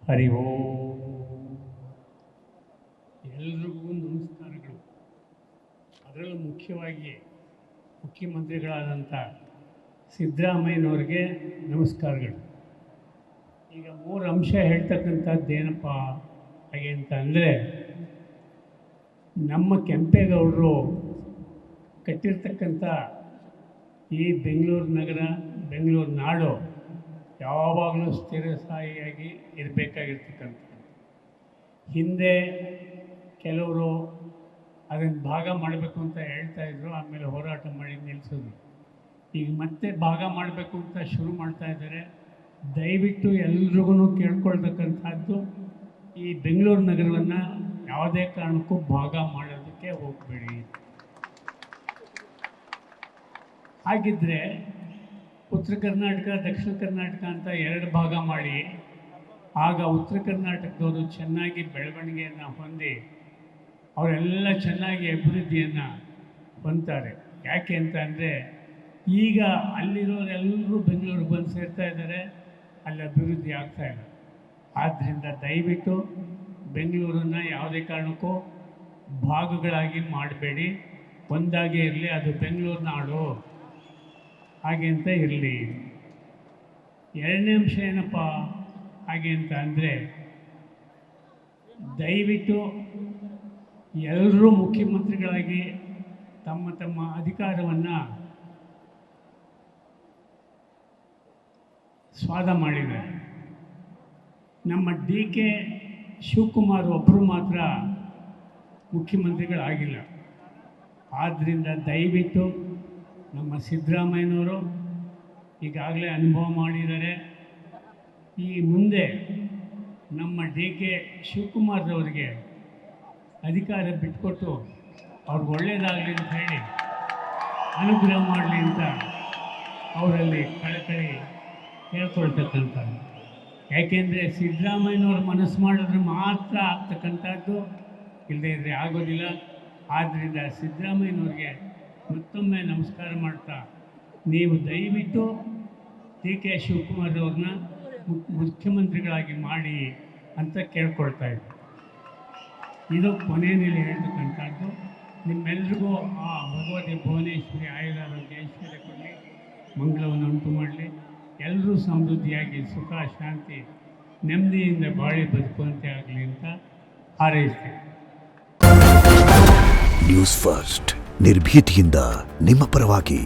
ಹರಿ ಓಂ. ಎಲ್ರಿಗೂ ನಮಸ್ಕಾರಗಳು. ಅದರಲ್ಲೂ ಮುಖ್ಯವಾಗಿ ಮುಖ್ಯಮಂತ್ರಿಗಳಾದಂಥ ಸಿದ್ದರಾಮಯ್ಯನವ್ರಿಗೆ ನಮಸ್ಕಾರಗಳು. ಈಗ 3 ಅಂಶ ಹೇಳ್ತಕ್ಕಂಥದ್ದು ಏನಪ್ಪ ಹಾಗೆ ಅಂತ ಅಂದರೆ, ನಮ್ಮ ಕೆಂಪೇಗೌಡರು ಕಟ್ಟಿರ್ತಕ್ಕಂಥ ಈ ಬೆಂಗಳೂರು ನಗರ, ಬೆಂಗಳೂರು ನಾಡು ಯಾವಾಗಲೂ ಸ್ಥಿರಸ್ಥಾಯಿಯಾಗಿ ಇರಬೇಕಾಗಿರ್ತಕ್ಕಂಥದ್ದು. ಹಿಂದೆ ಕೆಲವರು ಅದನ್ನು ಭಾಗ ಮಾಡಬೇಕು ಅಂತ ಹೇಳ್ತಾಯಿದ್ರು, ಆಮೇಲೆ ಹೋರಾಟ ಮಾಡಿ ನಿಲ್ಲಿಸಿದ್ರು. ಈಗ ಮತ್ತೆ ಭಾಗ ಮಾಡಬೇಕು ಅಂತ ಶುರು ಮಾಡ್ತಾ ಇದ್ದಾರೆ. ದಯವಿಟ್ಟು ಎಲ್ರಿಗೂ ಕೇಳ್ಕೊಳ್ತಕ್ಕಂಥದ್ದು, ಈ ಬೆಂಗಳೂರು ನಗರವನ್ನು ಯಾವುದೇ ಕಾರಣಕ್ಕೂ ಭಾಗ ಮಾಡೋದಕ್ಕೆ ಹೋಗಬೇಡಿ. ಹಾಗಿದ್ದರೆ ಉತ್ತರ ಕರ್ನಾಟಕ, ದಕ್ಷಿಣ ಕರ್ನಾಟಕ ಅಂತ 2 ಭಾಗ ಮಾಡಿ, ಆಗ ಉತ್ತರ ಕರ್ನಾಟಕದವರು ಚೆನ್ನಾಗಿ ಬೆಳವಣಿಗೆಯನ್ನು ಹೊಂದಿ ಅವರೆಲ್ಲ ಚೆನ್ನಾಗಿ ಅಭಿವೃದ್ಧಿಯನ್ನು ಹೊಂದ್ತಾರೆ. ಯಾಕೆ ಅಂತ ಅಂದರೆ, ಈಗ ಅಲ್ಲಿರೋರೆಲ್ಲರೂ ಬೆಂಗಳೂರಿಗೆ ಬಂದು ಸೇರ್ತಾ ಇದ್ದಾರೆ, ಅಲ್ಲಿ ಅಭಿವೃದ್ಧಿ ಆಗ್ತಾಯಿಲ್ಲ. ಆದ್ದರಿಂದ ದಯವಿಟ್ಟು ಬೆಂಗಳೂರನ್ನು ಯಾವುದೇ ಕಾರಣಕ್ಕೂ ಭಾಗಗಳಾಗಿ ಮಾಡಬೇಡಿ, ಒಂದಾಗೇ ಇರಲಿ. ಅದು ಬೆಂಗಳೂರು ನಾಡು ಹಾಗೆ ಅಂತ ಇರಲಿ. 2ನೇ ಅಂಶ ಏನಪ್ಪ ಹಾಗೆ ಅಂತ ಅಂದರೆ, ದಯವಿಟ್ಟು ಎಲ್ಲರೂ ಮುಖ್ಯಮಂತ್ರಿಗಳಾಗಿ ತಮ್ಮ ತಮ್ಮ ಅಧಿಕಾರವನ್ನು ಸ್ವಾದ ಮಾಡಿದ್ದಾರೆ. ನಮ್ಮ DK ಶಿವಕುಮಾರ್ ಒಬ್ಬರು ಮಾತ್ರ ಮುಖ್ಯಮಂತ್ರಿಗಳಾಗಿಲ್ಲ. ಆದ್ದರಿಂದ ದಯವಿಟ್ಟು ನಮ್ಮ ಸಿದ್ದರಾಮಯ್ಯನವರು ಈಗಾಗಲೇ ಅನುಭವ ಮಾಡಿದ್ದಾರೆ. ಈ ಮುಂದೆ ನಮ್ಮ DK ಶಿವಕುಮಾರ್ರವರಿಗೆ ಅಧಿಕಾರ ಬಿಟ್ಕೊಟ್ಟು ಅವ್ರಿಗೆ ಒಳ್ಳೆಯದಾಗಲಿ ಅಂತ ಹೇಳಿ ಅನುಗ್ರಹ ಮಾಡಲಿ ಅಂತ ಅವರಲ್ಲಿ ಕಳಕಳಿ ಕೇಳ್ಕೊಳ್ತಕ್ಕಂಥದ್ದು. ಯಾಕೆಂದರೆ ಸಿದ್ದರಾಮಯ್ಯನವ್ರು ಮನಸ್ಸು ಮಾಡಿದ್ರೆ ಮಾತ್ರ ಆಗ್ತಕ್ಕಂಥದ್ದು, ಇಲ್ಲದೇ ಇದ್ದರೆ ಆಗೋದಿಲ್ಲ. ಆದ್ದರಿಂದ ಸಿದ್ದರಾಮಯ್ಯನವ್ರಿಗೆ ಮತ್ತೊಮ್ಮೆ ನಮಸ್ಕಾರ ಮಾಡ್ತಾ, ನೀವು ದಯವಿಟ್ಟು DK ಶಿವಕುಮಾರ್ರವ್ರನ್ನ ಮುಖ್ಯಮಂತ್ರಿಗಳಾಗಿ ಮಾಡಿ ಅಂತ ಕೇಳ್ಕೊಳ್ತಾ ಇದ್ದೆ. ಇದು ಕೊನೆಯಲ್ಲಿ ಹೇಳ್ತಕ್ಕಂಥದ್ದು. ನಿಮ್ಮೆಲ್ರಿಗೂ ಆ ಭಗವತಿ ಭುವನೇಶ್ವರಿ ಆಯುರಾರೋಗ್ಯ ಐಶ್ವರ್ಯ ಕೊಡಲಿ, ಮಂಗಳವನ್ನು ಉಂಟು ಮಾಡಲಿ. ಎಲ್ಲರೂ ಸಮೃದ್ಧಿಯಾಗಿ ಸುಖ ಶಾಂತಿ ನೆಮ್ಮದಿಯಿಂದ ಬಾಳಿ ಬದುಕುವಂತೆ ಆಗಲಿ ಅಂತ ಹಾರೈಸ್ತೇನೆ. ನ್ಯೂಸ್ ಫಸ್ಟ್, ನಿರ್ಭೀತಿಯಿಂದ ನಿಮ್ಮ ಪರವಾಗಿ.